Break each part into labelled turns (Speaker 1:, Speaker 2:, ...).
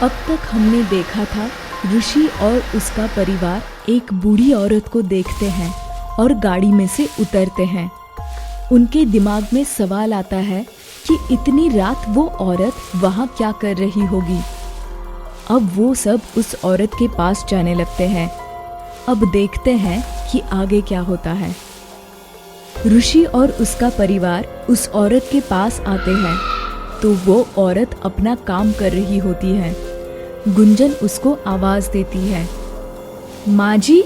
Speaker 1: अब तक हमने देखा था ऋषि और उसका परिवार एक बूढ़ी औरत को देखते हैं और गाड़ी में से उतरते हैं। उनके दिमाग में सवाल आता है कि इतनी रात वो औरत वहाँ क्या कर रही होगी। अब वो सब उस औरत के पास जाने लगते हैं। अब देखते हैं कि आगे क्या होता है। ऋषि और उसका परिवार उस औरत के पास आते हैं तो वो औरत अपना काम कर रही होती है। गुंजन उसको आवाज देती है, माँ जी।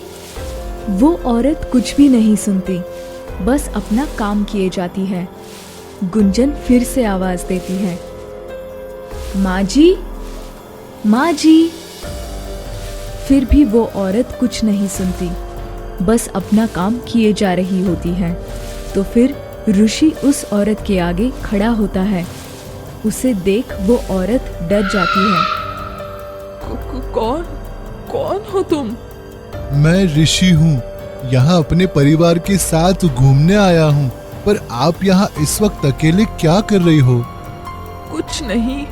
Speaker 1: वो औरत कुछ भी नहीं सुनती, बस अपना काम किए जाती है। गुंजन फिर से आवाज देती है, माँ जी, माँ जी। फिर भी वो औरत कुछ नहीं सुनती, बस अपना काम किए जा रही होती है। तो फिर ऋषि उस औरत के आगे खड़ा होता है। उसे देख वो औरत डर जाती है।
Speaker 2: कौन हो तुम?
Speaker 3: मैं ऋषि हूँ, यहाँ अपने परिवार के साथ घूमने आया हूँ। पर आप यहाँ इस वक्त अकेले क्या कर रही हो?
Speaker 2: कुछ नहीं,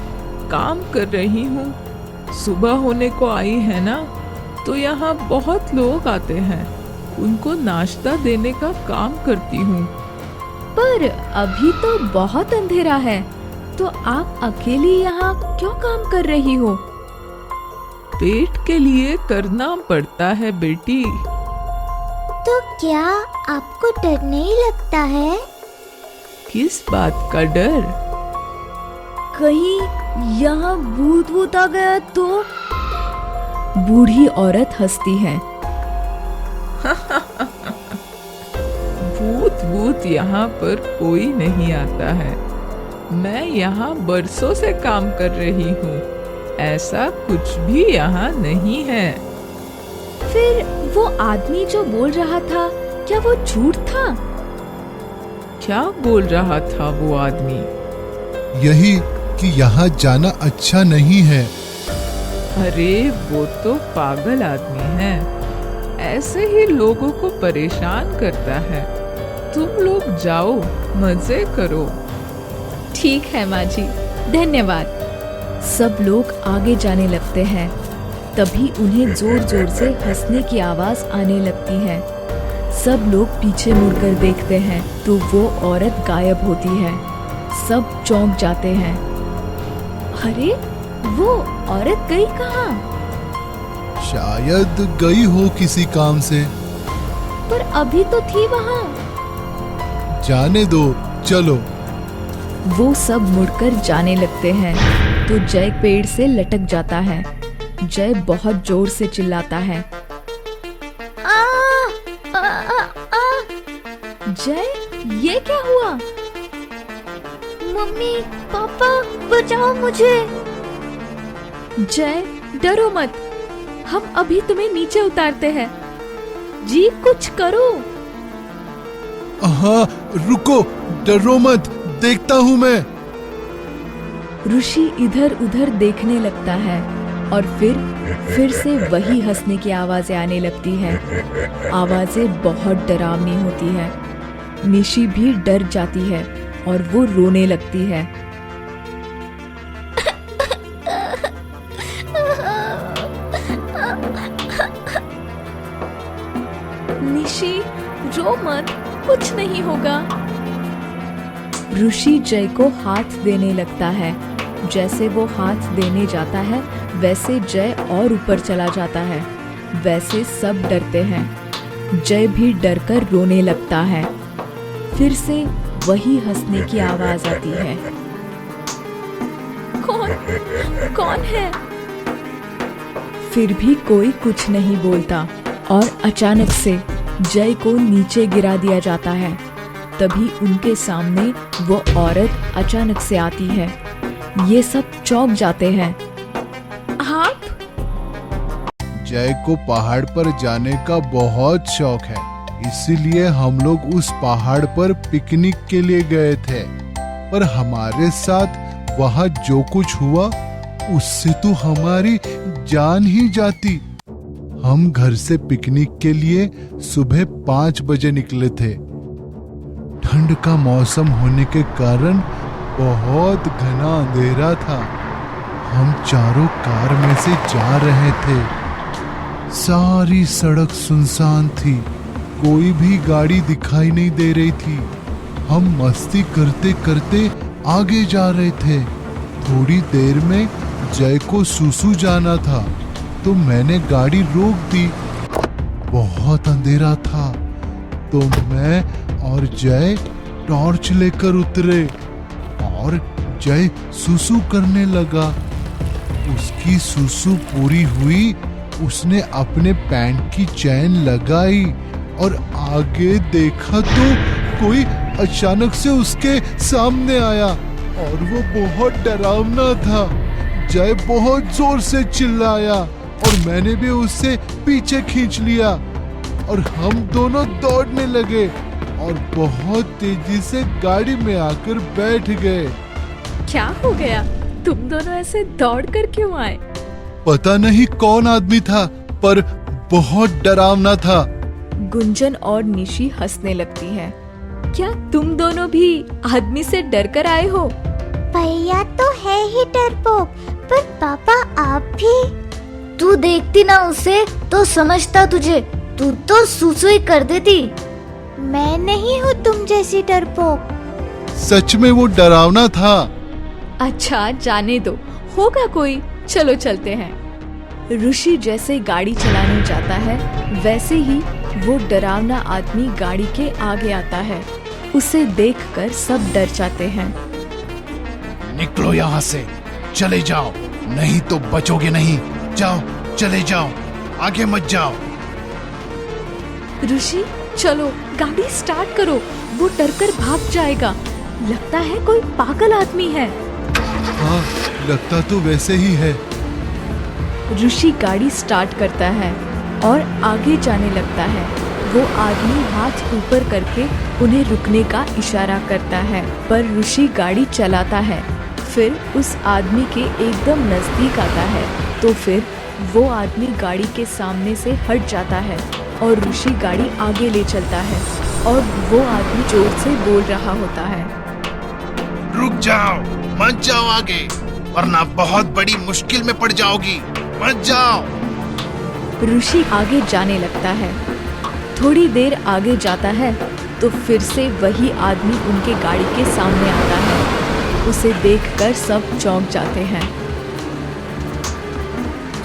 Speaker 2: काम कर रही हूँ। सुबह होने को आई है ना, तो यहाँ बहुत लोग आते हैं, उनको नाश्ता देने का काम करती हूँ।
Speaker 1: पर अभी तो बहुत अंधेरा है, तो आप अकेली यहाँ क्यों काम कर रही हो?
Speaker 2: पेट के लिए करना पड़ता है बेटी।
Speaker 4: तो क्या आपको डर नहीं लगता है?
Speaker 2: किस बात का डर?
Speaker 1: कहीं यहाँ भूत भूत आ गया तो? बूढ़ी औरत हंसती है।
Speaker 2: भूत यहाँ पर कोई नहीं आता है। मैं यहाँ बरसों से काम कर रही हूँ, ऐसा कुछ भी यहाँ नहीं है।
Speaker 1: फिर वो आदमी जो बोल रहा था, क्या वो झूठ था?
Speaker 2: क्या बोल रहा था वो आदमी?
Speaker 3: यही कि यहाँ जाना अच्छा नहीं है।
Speaker 2: अरे वो तो पागल आदमी है, ऐसे ही लोगों को परेशान करता है। तुम लोग जाओ, मजे करो।
Speaker 1: ठीक है माँ जी, धन्यवाद। सब लोग आगे जाने लगते हैं। तभी उन्हें जोर जोर से हंसने की आवाज आने लगती है। सब लोग पीछे मुड़कर देखते हैं तो वो औरत गायब होती है। सब चौंक जाते हैं। अरे वो औरत गई कहाँ?
Speaker 3: शायद गई हो किसी काम से।
Speaker 1: पर अभी तो थी वहाँ।
Speaker 3: जाने दो, चलो।
Speaker 1: वो सब मुड़कर जाने लगते हैं तो जय पेड़ से लटक जाता है। जय बहुत जोर से चिल्लाता है, आ, आ, आ, आ। जय, ये क्या हुआ?
Speaker 4: मम्मी पापा बचाओ मुझे।
Speaker 1: जय डरो मत, हम अभी तुम्हें नीचे उतारते हैं। जी कुछ करो।
Speaker 3: हाँ रुको, डरो मत, देखता हूँ मैं।
Speaker 1: ऋषि इधर उधर देखने लगता है और फिर से वही हंसने की आवाजें आने लगती हैं। आवाजें बहुत डरावनी होती है। निशी भी डर जाती है और वो रोने लगती है। निशी रो मत, कुछ नहीं होगा। ऋषि जय को हाथ देने लगता है। जैसे वो हाथ देने जाता है वैसे जय और ऊपर चला जाता है। वैसे सब डरते हैं। जय भी डरकर रोने लगता है। फिर से वही हंसने की आवाज आती है। कौन है? फिर भी कोई कुछ नहीं बोलता और अचानक से जय को नीचे गिरा दिया जाता है। तभी उनके सामने वो औरत अचानक से आती है। ये सब चौंक जाते हैं। आप?
Speaker 3: जय को पहाड़ पर जाने का बहुत शौक है, इसीलिए हम लोग उस पहाड़ पर पिकनिक के लिए गए थे। पर हमारे साथ वहाँ जो कुछ हुआ उससे तो हमारी जान ही जाती। हम घर से पिकनिक के लिए सुबह 5 बजे निकले थे। ठंड का मौसम होने के कारण बहुत घना अंधेरा था। हम चारों कार में से जा रहे थे। सारी सड़क सुनसान थी, कोई भी गाड़ी दिखाई नहीं दे रही थी। हम मस्ती करते करते आगे जा रहे थे। थोड़ी देर में जय को सुसु जाना था, तो मैंने गाड़ी रोक दी। बहुत अंधेरा था, तो मैं और जय टॉर्च लेकर उतरे और जय सुसु करने लगा। उसकी सुसु पूरी हुई, उसने अपने पैंट की चैन लगाई और आगे देखा तो कोई अचानक से उसके सामने आया और वो बहुत डरावना था। जय बहुत जोर से चिल्लाया और मैंने भी उससे पीछे खींच लिया और हम दोनों दौड़ने लगे और बहुत तेजी से गाड़ी में आकर बैठ गए।
Speaker 1: क्या हो गया? तुम दोनों ऐसे दौड़ कर क्यों आए?
Speaker 3: पता नहीं कौन आदमी था, पर बहुत डरावना था।
Speaker 1: गुंजन और निशी हंसने लगती है। क्या तुम दोनों भी आदमी से डर कर आए हो?
Speaker 4: भैया तो है ही डरपोक, पर पापा आप भी? तू देखती ना उसे तो समझता तुझे, तू तो सुसु ही कर देती। मैं नहीं हूँ तुम जैसी डरपोक।
Speaker 3: सच में वो डरावना था।
Speaker 1: अच्छा जाने दो, होगा कोई। चलो चलते हैं। ऋषि जैसे गाड़ी चलाने जाता है, वैसे ही वो डरावना आदमी गाड़ी के आगे आता है। उसे देखकर सब डर जाते हैं।
Speaker 3: निकलो यहाँ से, चले जाओ, नहीं तो बचोगे नहीं। जाओ, चले जाओ, आगे मत जाओ।
Speaker 1: ऋषि चलो, गाड़ी स्टार्ट करो, वो डरकर भाग जाएगा। लगता है कोई पागल आदमी है।
Speaker 3: हाँ, लगता तो वैसे ही है।
Speaker 1: ऋषि गाड़ी स्टार्ट करता है और आगे जाने लगता है। वो आदमी हाथ ऊपर करके उन्हें रुकने का इशारा करता है, पर ऋषि गाड़ी चलाता है। फिर उस आदमी के एकदम नजदीक आता है, तो फिर वो आदमी गाड़ी के सामने से हट जाता है और ऋषि गाड़ी आगे ले चलता है और वो आदमी जोर से बोल रहा होता है,
Speaker 5: रुक जाओ, मत जाओ आगे, वरना बहुत बड़ी मुश्किल में पड़ जाओगी। मत जाओ।
Speaker 1: ऋषि आगे जाने लगता है। थोड़ी देर आगे जाता है तो फिर से वही आदमी उनके गाड़ी के सामने आता है। उसे देखकर सब चौंक जाते हैं।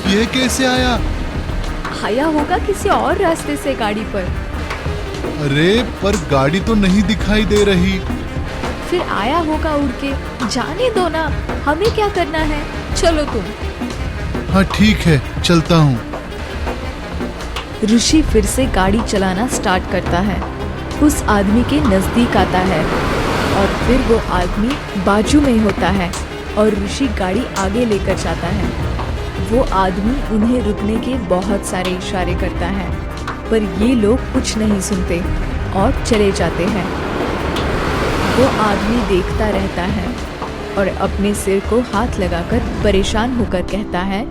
Speaker 3: ये कैसे आया?
Speaker 1: आया होगा किसी और रास्ते से गाड़ी पर।
Speaker 3: अरे पर गाड़ी तो नहीं दिखाई दे रही।
Speaker 1: फिर आया होगा उड़ के। जाने दो ना, हमें क्या करना है, चलो तुम।
Speaker 3: हाँ ठीक है, चलता हूँ।
Speaker 1: ऋषि फिर से गाड़ी चलाना स्टार्ट करता है। उस आदमी के नजदीक आता है और फिर वो आदमी बाजू में होता है और ऋषि गाड़ी आगे लेकर जाता है। वो आदमी उन्हें रुकने के बहुत सारे इशारे करता है, पर ये लोग कुछ नहीं सुनते और चले जाते हैं। वो आदमी देखता रहता है और अपने सिर को हाथ लगाकर परेशान होकर कहता है,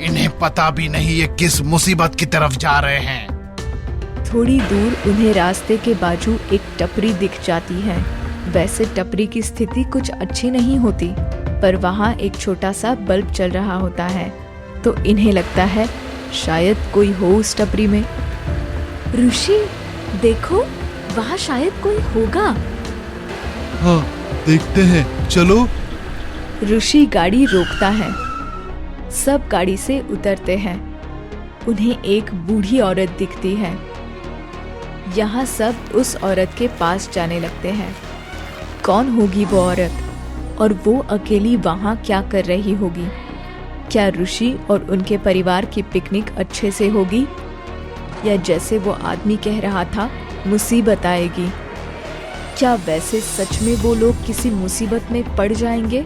Speaker 5: इन्हें पता भी नहीं ये किस मुसीबत की तरफ जा रहे हैं।
Speaker 1: थोड़ी दूर उन्हें रास्ते के बाजू एक टपरी दिख जाती है। वैसे टपरी की स्थिति कुछ अच्छी नहीं होती, पर वहाँ एक छोटा सा बल्ब जल रहा होता है, तो इन्हें लगता है शायद कोई हो उस टपरी में। ऋषि देखो, वहाँ शायद कोई होगा।
Speaker 3: हाँ देखते हैं, चलो।
Speaker 1: ऋषि गाड़ी रोकता है। सब गाड़ी से उतरते हैं। उन्हें एक बूढ़ी औरत दिखती है। यहाँ सब उस औरत के पास जाने लगते हैं। कौन होगी वो औरत और वो अकेली वहाँ क्या कर रही होगी? क्या ऋषि और उनके परिवार की पिकनिक अच्छे से होगी, या जैसे वो आदमी कह रहा था मुसीबत आएगी? क्या वैसे सच में वो लोग किसी मुसीबत में पड़ जाएंगे?